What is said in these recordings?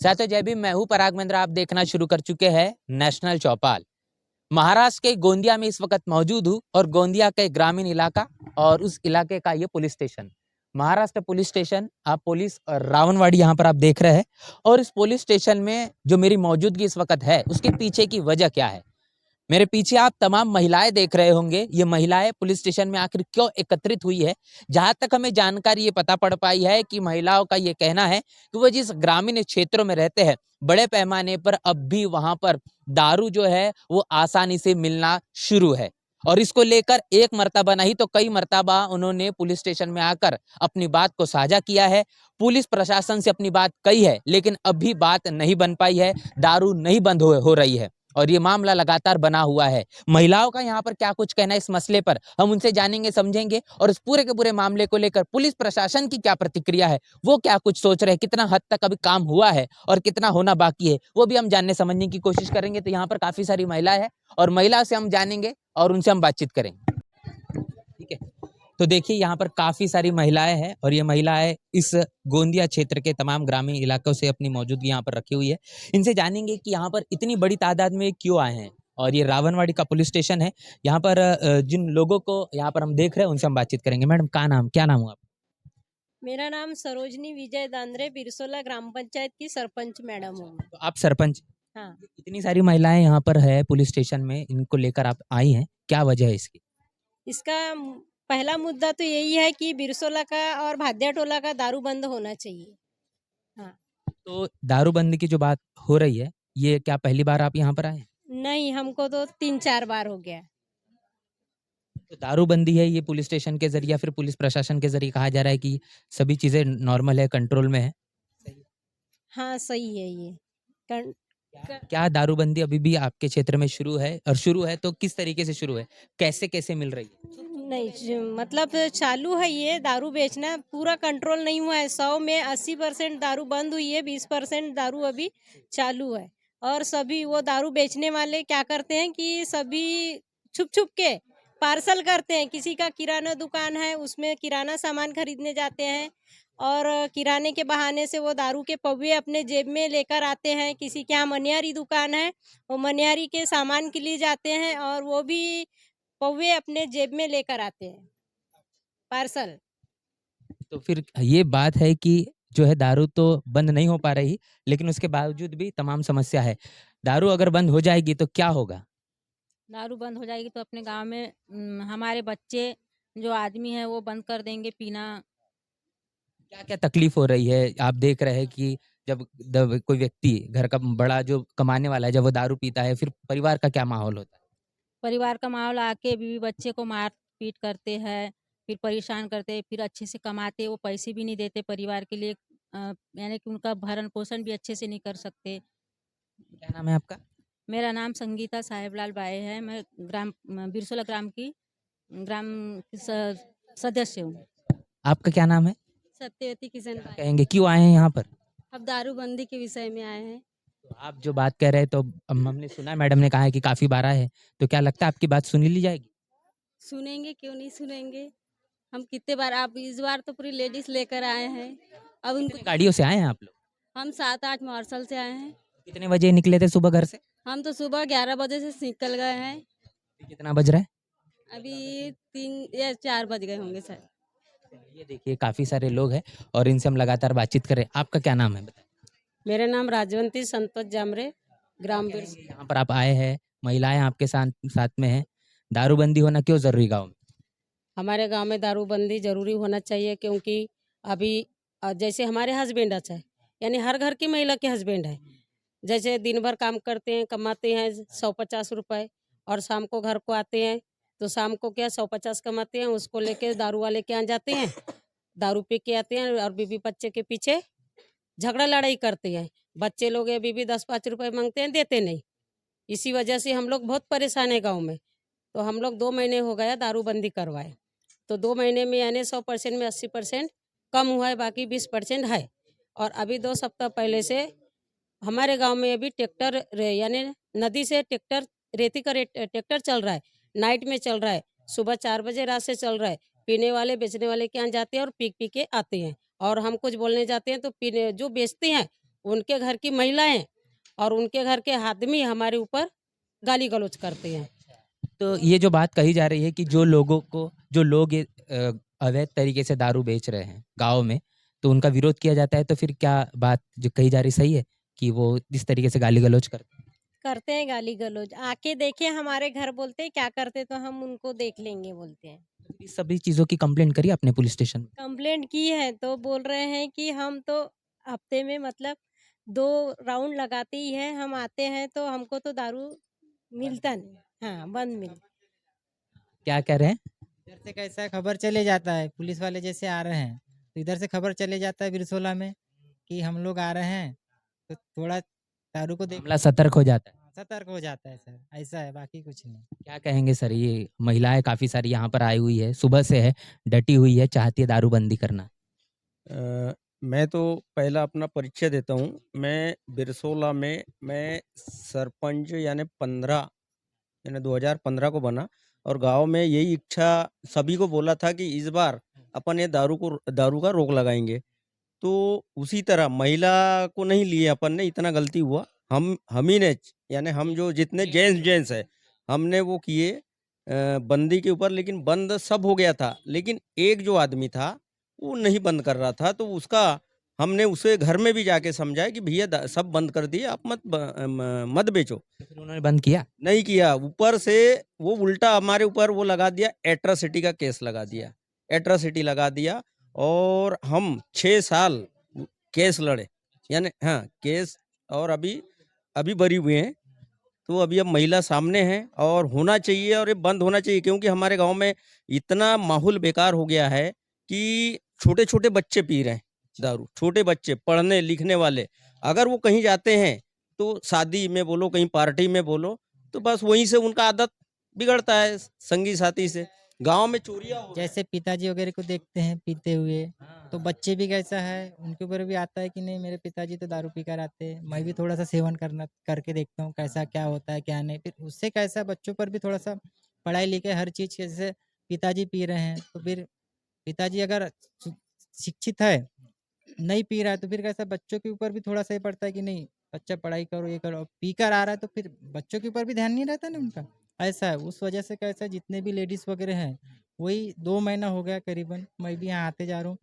साथियों जय भीम। मैं हूं पराग महेंद्र। आप देखना शुरू कर चुके हैं नेशनल चौपाल। महाराष्ट्र के गोंदिया में इस वक्त मौजूद हूं और गोंदिया के ग्रामीण इलाका और उस इलाके का ये police station, Maharashtra police station, आप पुलिस रावणवाड़ी यहाँ पर आप देख रहे हैं। और इस पुलिस स्टेशन में जो मेरी मौजूदगी इस वक्त है उसके पीछे की वजह क्या है। मेरे पीछे आप तमाम महिलाएं देख रहे होंगे। ये महिलाएं पुलिस स्टेशन में आखिर क्यों एकत्रित हुई है। जहां तक हमें जानकारी ये पता पड़ पाई है कि महिलाओं का ये कहना है कि वो जिस ग्रामीण क्षेत्रों में रहते हैं बड़े पैमाने पर अब भी वहां पर दारू जो है वो आसानी से मिलना शुरू है। और इसको लेकर एक मर्तबा नहीं तो कई मर्तबा उन्होंने पुलिस स्टेशन में आकर अपनी बात को साझा किया है। पुलिस प्रशासन से अपनी बात कही है लेकिन अभी बात नहीं बन पाई है। दारू नहीं बंद हो रही है और ये मामला लगातार बना हुआ है। महिलाओं का यहाँ पर क्या कुछ कहना है इस मसले पर, हम उनसे जानेंगे समझेंगे। और इस पूरे के पूरे मामले को लेकर पुलिस प्रशासन की क्या प्रतिक्रिया है, वो क्या कुछ सोच रहे हैं, कितना हद तक अभी काम हुआ है और कितना होना बाकी है, वो भी हम जानने समझने की कोशिश करेंगे। तो यहाँ पर काफी सारी महिलाएं हैं और महिला से हम जानेंगे और उनसे हम बातचीत करेंगे। ठीक है, तो देखिए यहाँ पर काफी सारी महिलाएं हैं और ये महिलाएं इस गोंदिया क्षेत्र के तमाम ग्रामीण इलाकों से अपनी मौजूदगी यहाँ पर रखी हुई है। इनसे जानेंगे कि यहाँ पर इतनी बड़ी तादाद में क्यों आए हैं। और ये रावणवाड़ी का पुलिस स्टेशन है। यहाँ पर जिन लोगों को यहाँ पर हम देख रहे हैं उनसे हम बातचीत करेंगे। मैडम क्या नाम हुआ? मेरा नाम सरोजनी विजय दांद्रे, बिरसोला ग्राम पंचायत की सरपंच मैडम हूँ। तो आप सरपंच। हाँ, इतनी सारी महिलाएं यहाँ पर है पुलिस स्टेशन में, इनको लेकर आप आई हैं, क्या वजह है इसकी? इसका पहला मुद्दा तो यही है कि बिरसोला का और भाद्या टोला का दारू बंद होना चाहिए। हाँ, तो दारूबंदी की जो बात हो रही है, ये क्या पहली बार आप यहाँ पर आए हैं? नहीं, हमको तो 3-4 बार हो गया। तो दारूबंदी है ये पुलिस स्टेशन के जरिए या फिर पुलिस प्रशासन के जरिए कहा जा रहा है कि सभी चीजें नॉर्मल है, कंट्रोल में है। सही। हाँ, सही है ये। कन- क्या दारूबंदी अभी भी आपके क्षेत्र में शुरू है, और शुरू है तो किस तरीके से शुरू है, कैसे कैसे मिल रही है? नहीं, मतलब चालू है ये दारू बेचना, पूरा कंट्रोल नहीं हुआ है। 100 में 80% दारू बंद हुई है, 20% दारू अभी चालू है। और सभी वो दारू बेचने वाले क्या करते हैं कि सभी छुप छुप के पार्सल करते हैं। किसी का किराना दुकान है, उसमें किराना सामान खरीदने जाते हैं और किराने के बहाने से वो दारू के पौवे अपने जेब में लेकर आते हैं। किसी के यहाँ मनिहारी दुकान है, वो मनिहारी के सामान के लिए जाते हैं और वो भी पौवे अपने जेब में लेकर आते हैं पार्सल। तो फिर ये बात है कि जो है दारू तो बंद नहीं हो पा रही, लेकिन उसके बावजूद भी तमाम समस्या है। दारू अगर बंद हो जाएगी तो क्या होगा? दारू बंद हो जाएगी तो अपने गांव में हमारे बच्चे जो आदमी है वो बंद कर देंगे पीना। क्या क्या तकलीफ हो रही है? आप देख रहे हैं कि जब कोई व्यक्ति घर का बड़ा जो कमाने वाला है, जब वो दारू पीता है, फिर परिवार का क्या माहौल होता है? परिवार का माहौल आके बीवी बच्चे को मार पीट करते हैं, फिर परेशान करते हैं, फिर अच्छे से कमाते वो पैसे भी नहीं देते परिवार के लिए, यानी कि उनका भरण पोषण भी अच्छे से नहीं कर सकते। क्या नाम है आपका? मेरा नाम संगीता साहेबलाल बाई है। मैं बिरसोला ग्राम की ग्राम सदस्य हूँ। आपका क्या नाम है? सत्यवती किशन क्या बाई। कहेंगे, क्यों आए हैं यहाँ पर? अब दारूबंदी के विषय में आए हैं। तो आप जो बात कह रहे हैं, तो हमने सुना है, मैडम ने कहा है कि काफी बार आए हैं, तो क्या लगता है आपकी बात सुनी ली जाएगी? सुनेंगे, क्यों नहीं सुनेंगे। हम कितने बार, आप इस बार तो पूरी लेडीज लेकर आए हैं। अब उनको कितनी गाड़ियों से आए हैं आप लोग? हम 7-8 मार्शल से आए हैं। कितने बजे निकले थे सुबह घर से? हम तो सुबह 11 बजे से निकल गए हैं। अभी कितना बज रहा है? अभी 3 या 4 बज गए होंगे सर। ये देखिए काफी सारे लोग हैं और इनसे हम लगातार बातचीत कर रहे हैं। आपका क्या नाम है, बताइए। मेरा नाम राजवंती संतोष जामरे, ग्राम बिरस। यहाँ पर आप आए हैं, महिलाएं आपके साथ साथ में हैं, दारूबंदी होना क्यों जरूरी गाँव में? हमारे गांव में दारूबंदी जरूरी होना चाहिए क्योंकि अभी जैसे हमारे हस्बैंड है, यानी हर घर की महिला के हस्बैंड है। जैसे दिन भर काम करते हैं, कमाते हैं 150 रुपए और शाम को घर को आते हैं, तो शाम को क्या 150 कमाते हैं, उसको लेके दारू वाले के यहाँ जाते हैं, दारू पी के आते हैं और बीवी बच्चे के पीछे झगड़ा लड़ाई करते हैं। बच्चे लोग ये बीवी 10-5 रुपए मांगते हैं, देते नहीं। इसी वजह से हम लोग बहुत परेशान है गाँव में। तो हम लोग 2 महीने हो गया दारूबंदी करवाए। तो 2 महीने में यानी 100% में 80% कम हुआ है, बाकी 20% है। और अभी 2 सप्ताह पहले से हमारे गांव में अभी ट्रैक्टर यानी नदी से ट्रैक्टर, रेती का ट्रैक्टर चल रहा है, नाइट में चल रहा है, सुबह 4 बजे रात से चल रहा है। पीने वाले बेचने वाले के यहाँ जाते हैं और पी पी के आते हैं, और हम कुछ बोलने जाते हैं तो पीने जो बेचते हैं उनके घर की महिलाएं और उनके घर के आदमी हमारे ऊपर गाली गलौज करते हैं। तो ये जो बात कही जा रही है कि जो लोग ये अवैध तरीके से दारू बेच रहे हैं गाँव में, तो उनका विरोध किया जाता है, तो फिर क्या बात जो कही जा रही सही है कि वो इस तरीके से गाली गलौज करते हैं? करते हैं गाली गलौज, आके देखे हमारे घर, बोलते हैं क्या करते, तो हम उनको देख लेंगे बोलते हैं। इस सभी चीज़ों की कंप्लेंट करी आपने पुलिस स्टेशन में? कंप्लेंट की है तो बोल रहे हैं कि हम तो हफ्ते में मतलब 2 राउंड लगाते ही हैं, हम आते हैं तो हमको तो दारू मिलता नहीं। हाँ, बंद मिल क्या कह रहे हैं? इधर से कैसा खबर चले जाता है, पुलिस वाले जैसे आ रहे हैं तो इधर से खबर चले जाता है बिरसोला में कि हम लोग आ रहे हैं, तो थोड़ा दारू को देख मामला सतर्क हो जाता है। सतर्क हो जाता है सर, ऐसा है, बाकी कुछ नहीं। क्या कहेंगे सर, ये महिलाएं काफ़ी सारी यहाँ पर आई हुई है, सुबह से है, डटी हुई है, चाहती है दारूबंदी करना। मैं तो पहला अपना परिचय देता हूँ। मैं बिरसोला में मैं सरपंच यानी 2015 को बना और गांव में यही इच्छा सभी को बोला था कि इस बार अपन ये दारू का रोक लगाएंगे। तो उसी तरह महिला को नहीं लिए अपन ने, इतना गलती हुआ हम ही ने, यानी हम जो जितने जेंट्स है हमने वो किए बंदी के ऊपर, लेकिन बंद सब हो गया था, लेकिन एक जो आदमी था वो नहीं बंद कर रहा था, तो उसका हमने उसे घर में भी जाके समझाया कि भैया सब बंद कर दिए, आप मत बेचो। तो फिर उन्होंने बंद किया। नहीं किया, ऊपर से वो उल्टा हमारे ऊपर वो लगा दिया, एट्रोसिटी का केस लगा दिया, एट्रोसिटी लगा दिया। और हम 6 साल केस लड़े, यानी हाँ केस, और अभी अभी बरी हुए हैं। तो अभी अब महिला सामने है और होना चाहिए, और ये बंद होना चाहिए, क्योंकि हमारे गांव में इतना माहौल बेकार हो गया है कि छोटे छोटे बच्चे पी रहे हैं दारू, छोटे बच्चे पढ़ने लिखने वाले, अगर वो कहीं जाते हैं तो शादी में बोलो, कहीं पार्टी में बोलो, तो बस वहीं से उनका आदत बिगड़ता है संगी साथी से। गांव में चोरियां हो रही जैसे पिताजी वगैरह को देखते हैं पीते हुए, तो बच्चे भी कैसा है, उनके ऊपर भी आता है कि नहीं मेरे पिताजी तो दारू पी कर आते हैं, मैं भी थोड़ा सा सेवन करना करके देखता हूँ कैसा क्या होता है क्या नहीं। फिर उससे कैसा बच्चों पर भी थोड़ा सा पढ़ाई लिखाई हर चीज़, जैसे पिताजी पी रहे हैं तो फिर पिताजी अगर शिक्षित है, नहीं पी रहा है, तो फिर कैसा बच्चों के ऊपर भी थोड़ा सा ये पड़ता है कि नहीं बच्चा पढ़ाई करो, ये करो। पी कर आ रहा है तो फिर बच्चों के ऊपर भी ध्यान नहीं रहता ना उनका, ऐसा है। उस वजह से कैसा जितने भी लेडीज वगैरह हैं, वही 2 महीना हो गया करीबन मैं भी यहाँ आते जा रहा हूँ,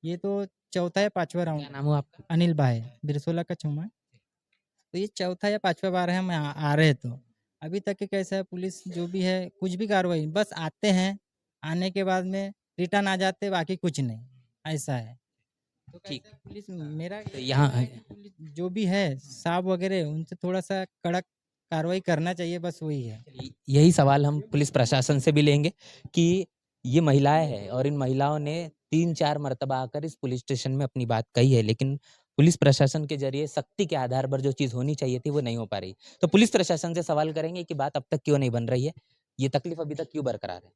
ये तो चौथा या पांचवा क्या राउंड। नाम हुआ आपका? अनिल भाई, बिरसोला का छुमा। तो ये चौथा या पांचवा बार है हम आ रहे, तो अभी तक के कैसा है, पुलिस जो भी है कुछ भी कार्रवाई, बस आते हैं, आने के बाद में रिटर्न आ जाते, बाकी कुछ नहीं, ऐसा है। तो ठीक। कैसा पुलिस मेरा तो ये यहाँ कहना है कि पुलिस जो भी है साहब वगैरह, उनसे थोड़ा सा कड़क कार्रवाई करना चाहिए, बस वही है। यही सवाल हम पुलिस प्रशासन से भी लेंगे कि ये महिलाएं हैं और इन महिलाओं ने 3-4 मर्तबा आकर इस पुलिस स्टेशन में अपनी बात कही है, लेकिन पुलिस प्रशासन के जरिए सख्ती के आधार पर जो चीज़ होनी चाहिए थी वो नहीं हो पा रही। तो पुलिस प्रशासन से सवाल करेंगे कि बात अब तक क्यों नहीं बन रही है, ये तकलीफ अभी तक क्यों बरकरार है।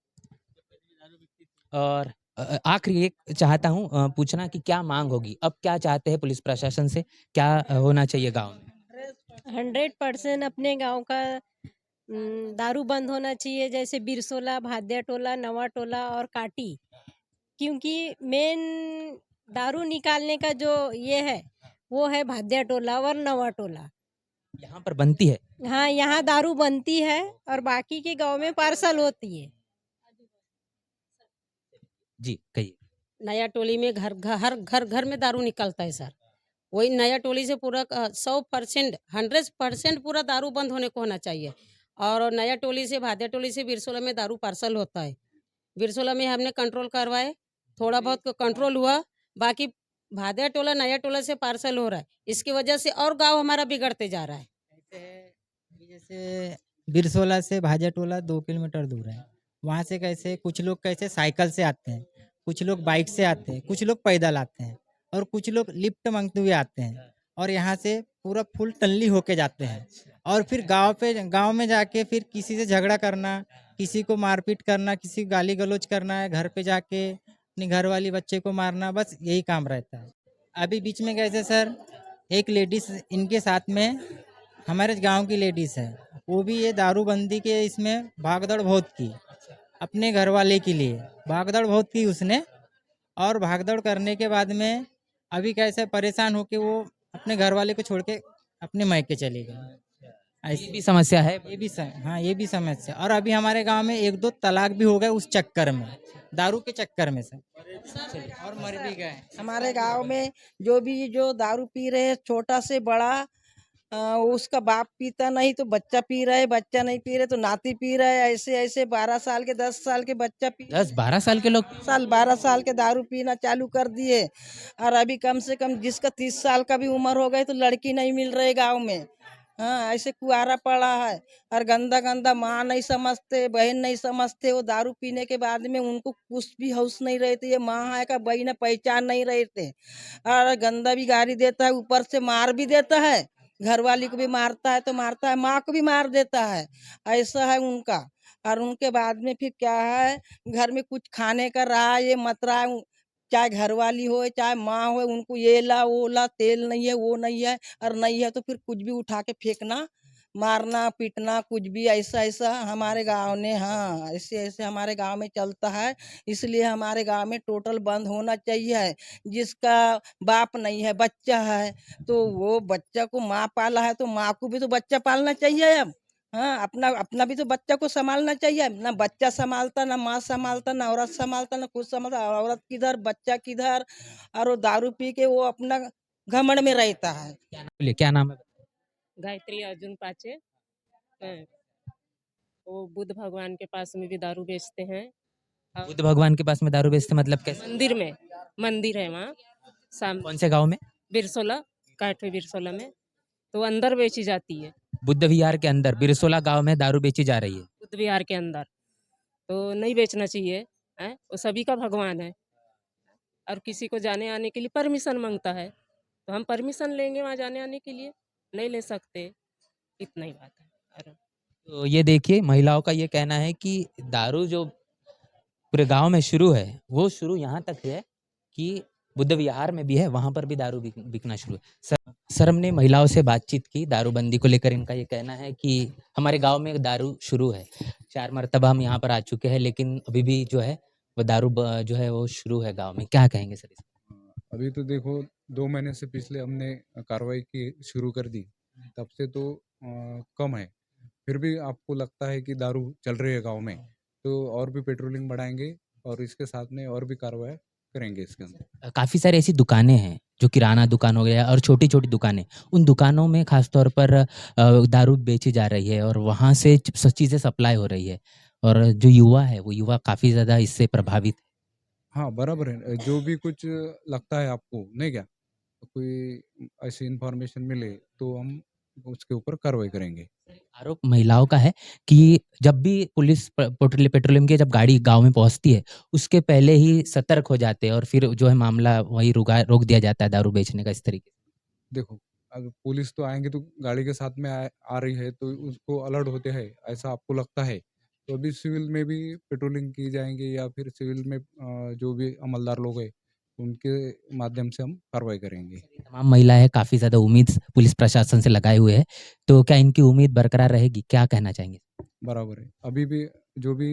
और आखिरी एक चाहता हूँ पूछना कि क्या मांग होगी, अब क्या चाहते हैं पुलिस प्रशासन से, क्या होना चाहिए गाँव में? 100% अपने गांव का दारू बंद होना चाहिए, जैसे बिरसोला, भाद्या टोला, नवा टोला और काटी, क्योंकि मेन दारू निकालने का जो ये है वो है भाद्या टोला और नवा टोला। यहाँ पर बनती है। हाँ, यहाँ दारू बनती है और बाकी के गांव में पार्सल होती है। जी कहिए। नया टोली में घर में दारू निकलता है सर। वही नया टोली से पूरा 100% 100% पूरा दारू बंद होने को होना चाहिए। और नया टोली से भादिया टोली से बिरसोला में दारू पार्सल होता है। बिरसोला में हमने कंट्रोल करवाए, थोड़ा बहुत कंट्रोल हुआ, बाकी भादिया टोला नया टोला से पार्सल हो रहा है। इसकी वजह से और गांव हमारा बिगड़ते जा रहा है। ऐसे है अभी जैसे बिरसोला से भाजा टोला 2 किलोमीटर दूर है, वहाँ से कैसे कुछ लोग कैसे साइकिल से आते हैं, कुछ लोग बाइक से आते हैं, कुछ लोग पैदल आते हैं, और कुछ लोग लिफ्ट मांगते हुए आते हैं, और यहाँ से पूरा फुल टल्ली होके जाते हैं, और फिर गांव में जाके फिर किसी से झगड़ा करना, किसी को मारपीट करना, किसी को गाली गलौज करना है, घर पे जाके अपनी घर वाली बच्चे को मारना, बस यही काम रहता है। अभी बीच में कैसे सर एक लेडीज इनके साथ में हमारे गांव की लेडीज है, वो भी ये दारूबंदी के इसमें भागदौड़ बहुत की, अपने घर वाले के लिए भागदौड़ बहुत की उसने, और भागदौड़ करने के बाद में अभी कैसे परेशान होके वो अपने घर वाले को छोड़ के अपने मायके चली गई। ये ऐसे भी समस्या है। हाँ, ये भी समस्या। और अभी हमारे गांव में 1-2 तलाक भी हो गए उस चक्कर में, दारू के चक्कर में से, और मर भी गए। हमारे गांव में जो दारू पी रहे हैं, छोटा से बड़ा, उसका बाप पीता नहीं तो बच्चा पी रहा है, बच्चा नहीं पी रहे तो नाती पी रहा है। ऐसे ऐसे 12 साल के 10 साल के बच्चा पी 10-12 साल के लोग 12 साल के दारू पीना चालू कर दिए। और अभी कम से कम जिसका 30 साल का भी उम्र हो गई तो लड़की नहीं मिल रही गांव में। हाँ, ऐसे कुआरा पड़ा है। और गंदा गंदा माँ नहीं समझते, बहन नहीं समझते। वो दारू पीने के बाद में उनको कुछ भी होश नहीं रहती, ये माँ है का बहन पहचान नहीं रहते। और गंदा भी गाली देता है, ऊपर से मार भी देता है। घर वाली को भी मारता है तो मारता है, माँ को भी मार देता है। ऐसा है उनका। और उनके बाद में फिर क्या है, घर में कुछ खाने का रहा, ये मत रहा, चाहे घर वाली हो चाहे माँ हो, उनको ये ला वो ला, तेल नहीं है वो नहीं है, और नहीं है तो फिर कुछ भी उठा के फेंकना, मारना पीटना, कुछ भी ऐसा ऐसा हमारे गांव ने, हाँ ऐसे ऐसे हमारे गांव में चलता है। इसलिए हमारे गांव में टोटल बंद होना चाहिए। जिसका बाप नहीं है, बच्चा है, तो वो बच्चा को माँ पाला है तो माँ को भी तो बच्चा पालना चाहिए अब। हाँ, अपना अपना भी तो बच्चा को संभालना चाहिए। ना बच्चा संभालता, ना माँ संभालता, ना औरत संभालता, ना कुछ संभालता। औरत किधर, बच्चा किधर। और वो दारू पी के वो अपना घमंड में रहता है। बोलिए क्या नाम है? गायत्री अर्जुन पाचे हैं। वो बुद्ध भगवान के पास में भी दारू बेचते हैं। और बुद्ध भगवान के पास में दारू बेचते मतलब कैसे? मंदिर में, मंदिर है वहाँ कौन से गांव में? बिरसोला, काठवे बिरसोला में, तो अंदर बेची जाती है। बुद्ध विहार के अंदर बिरसोला गांव में दारू बेची जा रही है। बुद्ध विहार के अंदर तो नहीं बेचना चाहिए है, वो सभी का भगवान है। और किसी को जाने आने के लिए परमिशन मांगता है, तो हम परमिशन लेंगे वहाँ जाने आने के लिए? नहीं ले सकते। इतना ही बात है। और तो ये देखिए महिलाओं का ये कहना है कि दारू जो पूरे गांव में शुरू है वो शुरू यहाँ तक है कि बुद्ध विहार में भी है, वहां पर भी दारू बिकना शुरू है। सर हमने महिलाओं से बातचीत की दारूबंदी को लेकर। इनका ये कहना है कि हमारे गांव में दारू शुरू है, 4 मरतबा हम यहाँ पर आ चुके हैं, लेकिन अभी भी जो है वो दारू जो है वो शुरू है गांव में। क्या कहेंगे सर इस पर? अभी तो देखो 2 महीने से पिछले हमने कार्रवाई की शुरू कर दी, तब से तो कम है। फिर भी आपको लगता है कि दारू चल रही है गांव में, तो और भी पेट्रोलिंग बढ़ाएंगे और इसके साथ में और भी कार्रवाई करेंगे इसके अंदर। काफ़ी सारी ऐसी दुकानें हैं जो किराना दुकान हो गया और छोटी-छोटी दुकानें, उन दुकानों में ख़ास तौर पर दारू बेची जा रही है और वहाँ से चीज़ें सप्लाई हो रही है और जो युवा है वो युवा काफ़ी ज़्यादा इससे प्रभावित है। हाँ, बराबर है। जो भी कुछ लगता है आपको, नहीं क्या? कोई ऐसी इन्फॉर्मेशन मिले तो हम उसके ऊपर कार्रवाई करेंगे। आरोप महिलाओं का है कि जब भी पुलिस पेट्रोलियम की जब गाड़ी गाँव में पहुँचती है, उसके पहले ही सतर्क हो जाते हैं और फिर जो है मामला वहीं रोक दिया जाता है दारू बेचने का इस तरीके से। देखो, अगर पुलिस तो आएँगे तो गाड़ी के साथ में आ रही है तो उसको अलर्ट होते हैं, ऐसा आपको लगता है? तो अभी सिविल में भी पेट्रोलिंग की जाएँगी या फिर सिविल में जो भी अमलदार लोग हैं, उनके माध्यम से हम कार्रवाई करेंगे। तमाम महिलाएँ काफ़ी ज़्यादा उम्मीद पुलिस प्रशासन से लगाए हुए हैं, तो क्या इनकी उम्मीद बरकरार रहेगी? क्या कहना चाहेंगे? बराबर है। अभी भी जो भी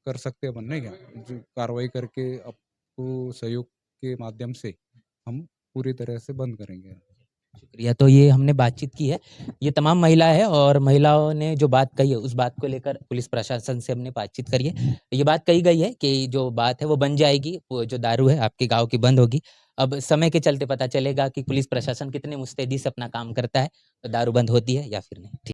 कर सकते हैं अपन, नहीं क्या? जो कार्रवाई करके आपको सहयोग के माध्यम से हम पूरी तरह से बंद करेंगे। शुक्रिया। तो ये हमने बातचीत की है, ये तमाम महिला है और महिलाओं ने जो बात कही है उस बात को लेकर पुलिस प्रशासन से हमने बातचीत करी है। ये बात कही गई है कि जो बात है वो बन जाएगी, वो जो दारू है आपके गाँव की बंद होगी। अब समय के चलते पता चलेगा कि पुलिस प्रशासन कितने मुस्तैदी से अपना काम करता है, तो दारू बंद होती है या फिर नहीं। ठीक।